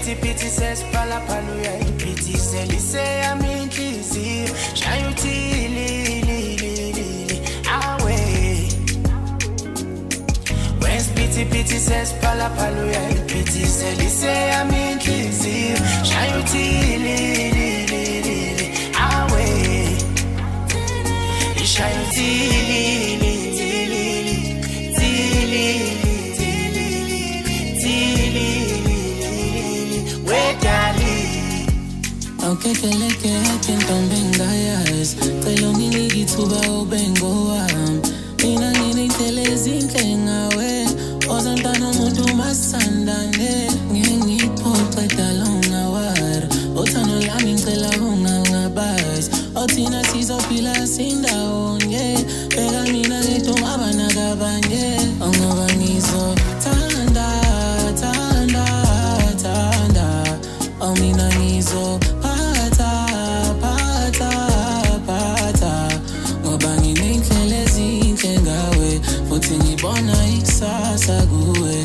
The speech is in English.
pity says pala paluya pity selise aminhliziyo shaya uthili away. When pity says pala paluya pity selise aminhliziyo shaya uthili away. Shaya uthili Okay, bengayazi cela ngingithuba ubengo wami mina nginitelezindle ngawe ozantana umuntu masandane ngingiphoqa dalonga war othando lami ngicela ungangabazi othina sizophila sindawonye beka mina ngiduma abanakabanye ngoba ngizothanda mina ngizophatha ngoba nginey'ndlela ezinhle ngawe futhi ngibona ikusasa kuwe.